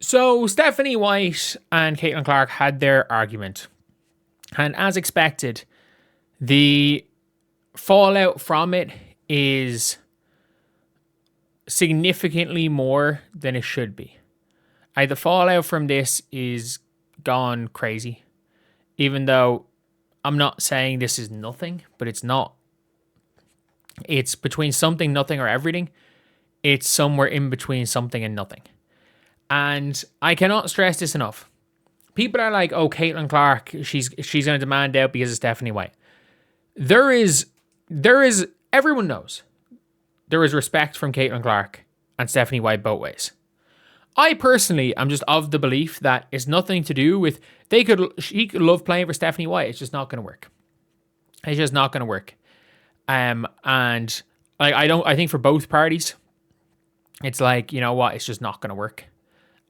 So Stephanie White and Caitlin Clark had their argument. And as expected, the fallout from it is significantly more than it should be. The fallout from this is gone crazy. Even though I'm not saying this is nothing, but it's not. It's between something, nothing, or everything. It's somewhere in between something and nothing. And I cannot stress this enough. People are like, oh, Caitlin Clark, she's going to demand out because of Stephanie White. There is, everyone knows, there is respect from Caitlin Clark and Stephanie White both ways. I personally am just of the belief that it's nothing to do with, she could love playing for Stephanie White. It's just not going to work. It's just not going to work. And I think for both parties, it's like, you know what, it's just not going to work.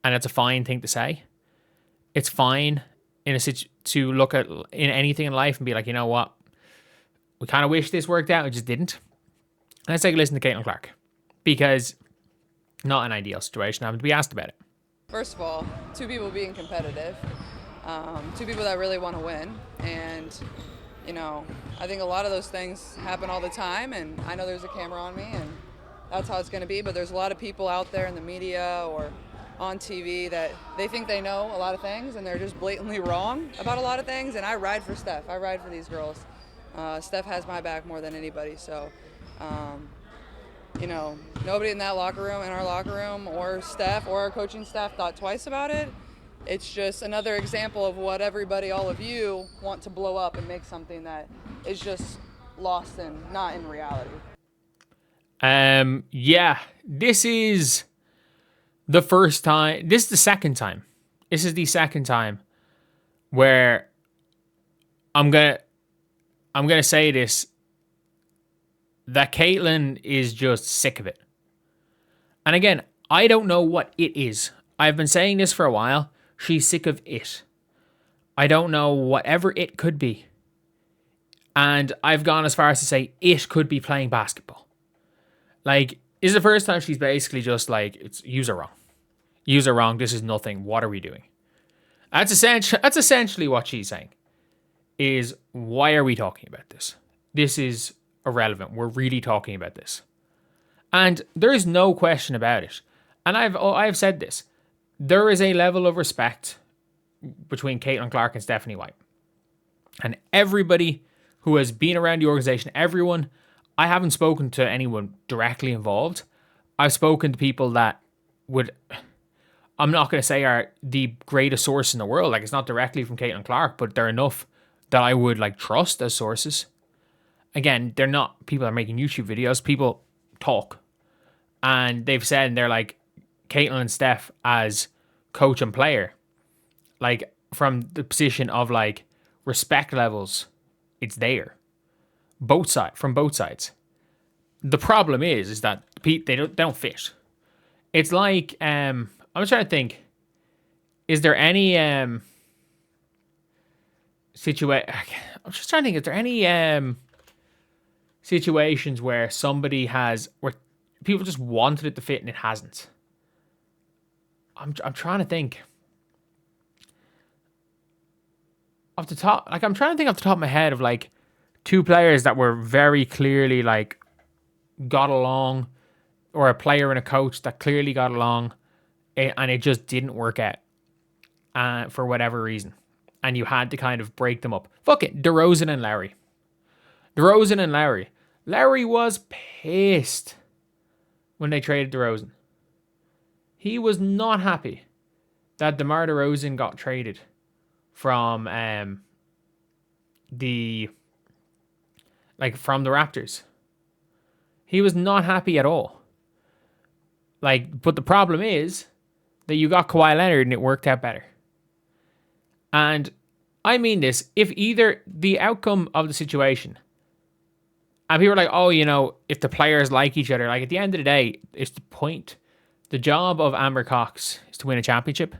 And it's a fine thing to say. It's fine to look at in anything in life and be like, you know what, we kind of wish this worked out, it just didn't. Let's take a listen to Caitlin Clark, because not an ideal situation having to be asked about it. First of all, two people being competitive, two people that really want to win, and you know, I think a lot of those things happen all the time, and I know there's a camera on me, and that's how it's going to be, but there's a lot of people out there in the media or on TV that they think they know a lot of things, and they're just blatantly wrong about a lot of things, and I ride for Steph. I ride for these girls. Steph has my back more than anybody, so you know, nobody in that locker room, in our locker room, or Steph or our coaching staff thought twice about it. It's just another example of what everybody, all of you, want to blow up and make something that is just lost and not in reality. Yeah, this is the first time. This is the second time. This is the second time where I'm gonna say this, that Caitlin is just sick of it. And again, I don't know what it is. I've been saying this for a while. She's sick of it. I don't know whatever it could be. And I've gone as far as to say it could be playing basketball. Like, this is the first time she's basically just like, it's use her wrong. Use her wrong. This is nothing. What are we doing? That's essentially what she's saying. Is, why are we talking about this? This is irrelevant. We're really talking about this. And there is no question about it. And I've said this. There is a level of respect between Caitlin Clark and Stephanie White. And everybody who has been around the organization, everyone, I haven't spoken to anyone directly involved. I've spoken to people that would, I'm not going to say are the greatest source in the world. Like, it's not directly from Caitlin Clark, but they're enough that I would like trust as sources. Again, they're not people that are making YouTube videos. People talk. And they've said, and they're like, Caitlin and Steph as coach and player, like from the position of like respect levels, it's there. From both sides. The problem is that they don't fit. It's like, I'm trying to think, is there any I'm just trying to think, is there any situations where where people just wanted it to fit and it hasn't? I'm trying to think off the top. Like, I'm trying to think off the top of my head of like two players that were very clearly like got along, or a player and a coach that clearly got along, and it just didn't work out for whatever reason, and you had to kind of break them up. Fuck it, DeRozan and Lowry. Lowry was pissed when they traded DeRozan. He was not happy that DeMar DeRozan got traded from the Raptors. He was not happy at all. Like, but the problem is that you got Kawhi Leonard and it worked out better. And I mean this, if either the outcome of the situation, and people are like, oh, you know, if the players like each other, like at the end of the day, it's the point. The job of Amber Cox is to win a championship.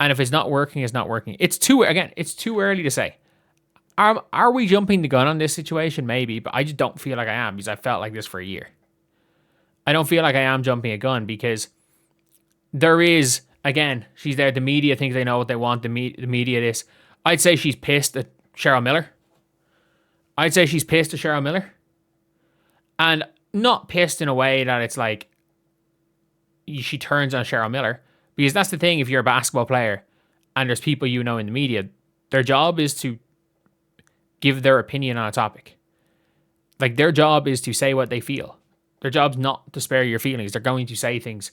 And if it's not working, it's not working. It's too early to say. Are we jumping the gun on this situation? Maybe, but I just don't feel like I am, because I felt like this for a year. I don't feel like I am jumping a gun, because there is Again, she's there. The media think they know what they want. The media this. I'd say she's pissed at Cheryl Miller. And not pissed in a way that it's like she turns on Cheryl Miller. Because that's the thing, if you're a basketball player and there's people you know in the media, their job is to give their opinion on a topic. Like, their job is to say what they feel. Their job's not to spare your feelings. They're going to say things.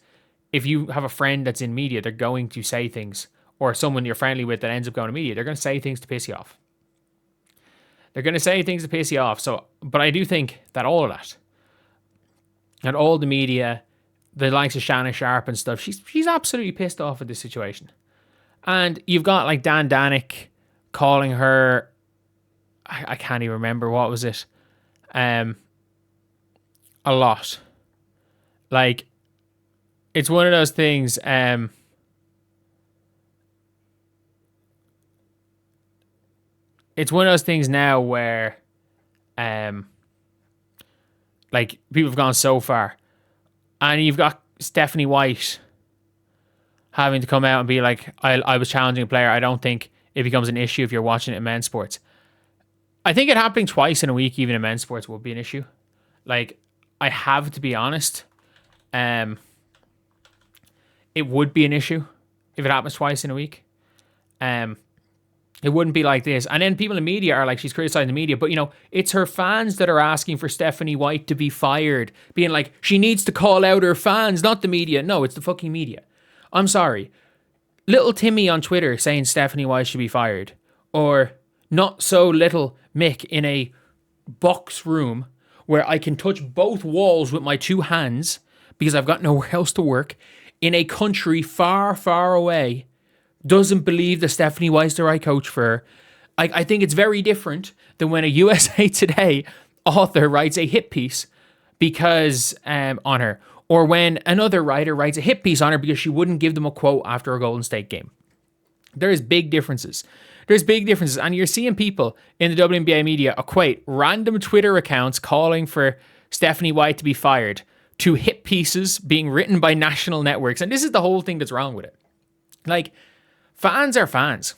If you have a friend that's in media, they're going to say things. Or someone you're friendly with that ends up going to media, they're going to say things to piss you off. So, but I do think that all of that, and all the media, the likes of Shannon Sharp and stuff, she's absolutely pissed off at this situation. And you've got like Dan Danick calling her, I can't even remember, what was it? A lot. Like, it's one of those things, it's one of those things now where, like, people have gone so far. And you've got Stephanie White having to come out and be like, I was challenging a player. I don't think it becomes an issue if you're watching it in men's sports. I think it happening twice in a week, even in men's sports, would be an issue. Like, I have to be honest. It would be an issue if it happens twice in a week. It wouldn't be like this. And then people in the media are like, she's criticizing the media. But, you know, it's her fans that are asking for Stephanie White to be fired. Being like, she needs to call out her fans, not the media. No, it's the fucking media. I'm sorry. Little Timmy on Twitter saying Stephanie White should be fired. Or not so little Mick in a box room where I can touch both walls with my two hands because I've got nowhere else to work in a country far, far away, doesn't believe that Stephanie White's the right coach for her. I think it's very different than when a USA Today author writes a hit piece because on her, or when another writer writes a hit piece on her because she wouldn't give them a quote after a Golden State game. There's big differences. And you're seeing people in the WNBA media equate random Twitter accounts calling for Stephanie White to be fired to hit pieces being written by national networks. And this is the whole thing that's wrong with it. Like, fans are fans.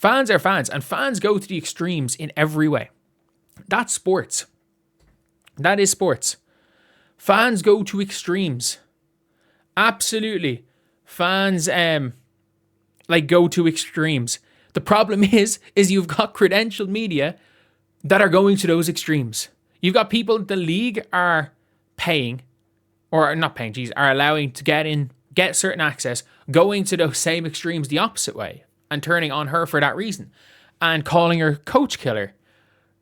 And fans go to the extremes in every way. That's sports. That is sports. Fans go to extremes. Absolutely. Fans go to extremes. The problem is you've got credentialed media that are going to those extremes. You've got people the league are paying, or not paying, are allowing to get certain access, going to those same extremes the opposite way and turning on her for that reason and calling her coach killer,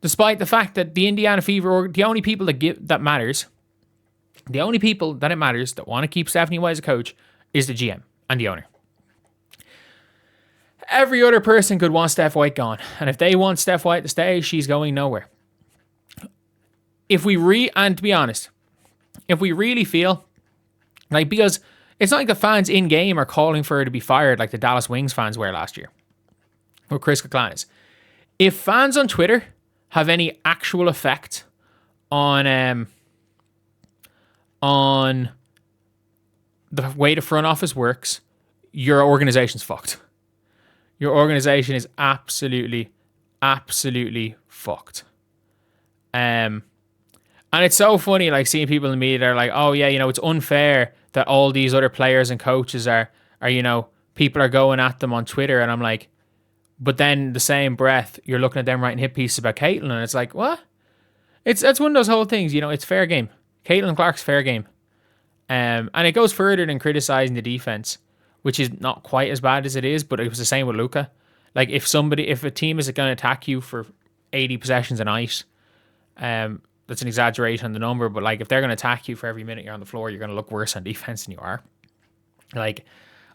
despite the fact that the Indiana Fever, the only people that matters that want to keep Stephanie White as a coach is the GM and the owner. Every other person could want Steph White gone, and if they want Steph White to stay, she's going nowhere. And to be honest, if we really feel like, because it's not like the fans in game are calling for her to be fired like the Dallas Wings fans were last year, or Chris Kaclanis. If fans on Twitter have any actual effect on the way the front office works, your organization's fucked. Your organization is absolutely fucked. And it's so funny, like, seeing people in the media that are like, oh yeah, you know, it's unfair that all these other players and coaches are, you know, people are going at them on Twitter. And I'm like, but then the same breath, you're looking at them writing hit pieces about Caitlin, and it's like, what? That's one of those whole things, you know, it's fair game. Caitlin Clark's fair game. And it goes further than criticizing the defense, which is not quite as bad as it is, but it was the same with Luka. Like, if a team is going to attack you for 80 possessions a night, that's an exaggeration on the number, but like, if they're going to attack you for every minute you're on the floor, you're going to look worse on defense than you are. Like,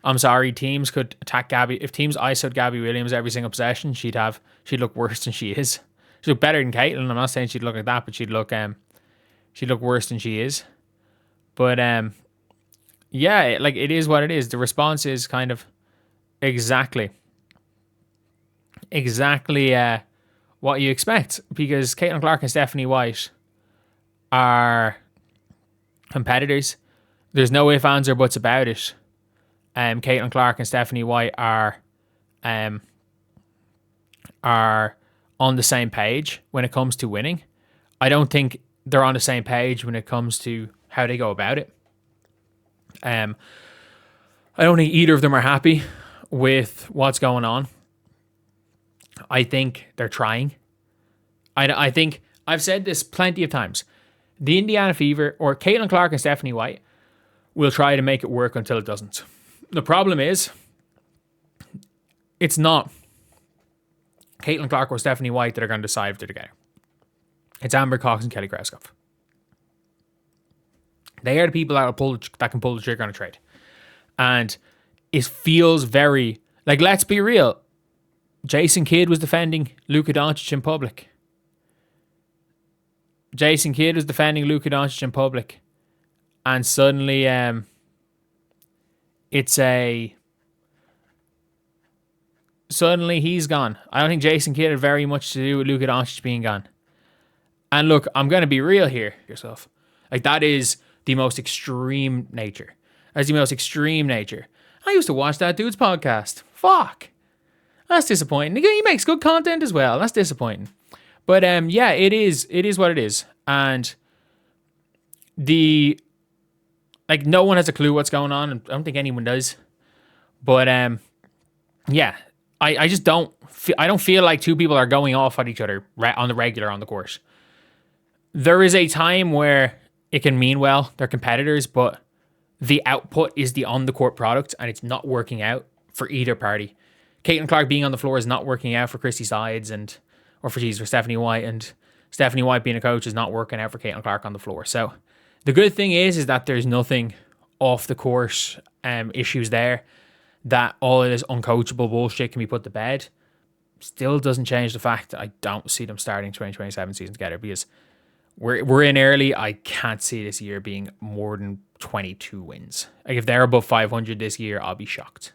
I'm sorry, teams could attack Gabby. If teams ISO'd Gabby Williams every single possession, she'd look worse than she is. She'd look better than Caitlin. I'm not saying she'd look like that, but she'd look worse than she is. But yeah, like, it is what it is. The response is kind of exactly what you expect, because Caitlin Clark and Stephanie White are competitors. There's no ifs, ands, or buts about it. Caitlin Clark and Stephanie White are on the same page when it comes to winning. I don't think they're on the same page when it comes to how they go about it. I don't think either of them are happy with what's going on. I think they're trying. I think I've said this plenty of times. The Indiana Fever, or Caitlin Clark and Stephanie White, will try to make it work until it doesn't. The problem is, it's not Caitlin Clark or Stephanie White that are going to decide if they're together. It's Amber Cox and Kelly Krauskopf. They are the people that can pull the trigger on a trade. And it feels very, like, let's be real. Jason Kidd was defending Luka Doncic in public. And suddenly suddenly he's gone. I don't think Jason Kidd had very much to do with Luka Doncic being gone. And look, I'm going to be real here, yourself. Like, that is the most extreme nature. I used to watch that dude's podcast. Fuck. That's disappointing. He makes good content as well. That's disappointing. But yeah, it is what it is. And no one has a clue what's going on. I don't think anyone does. But yeah, I just don't feel like two people are going off at each other on the regular on the court. There is a time where it can mean well, they're competitors, but the output is the on-the-court product, and it's not working out for either party. Caitlin Clark being on the floor is not working out for Christy Sides for Stephanie White, and Stephanie White being a coach is not working out for Caitlin Clark on the floor. So the good thing is that there's nothing off the court issues there, that all of this uncoachable bullshit can be put to bed. Still doesn't change the fact that I don't see them starting 2027 season together, because we're in early. I can't see this year being more than 22 wins. Like, if they're above 500 this year, I'll be shocked.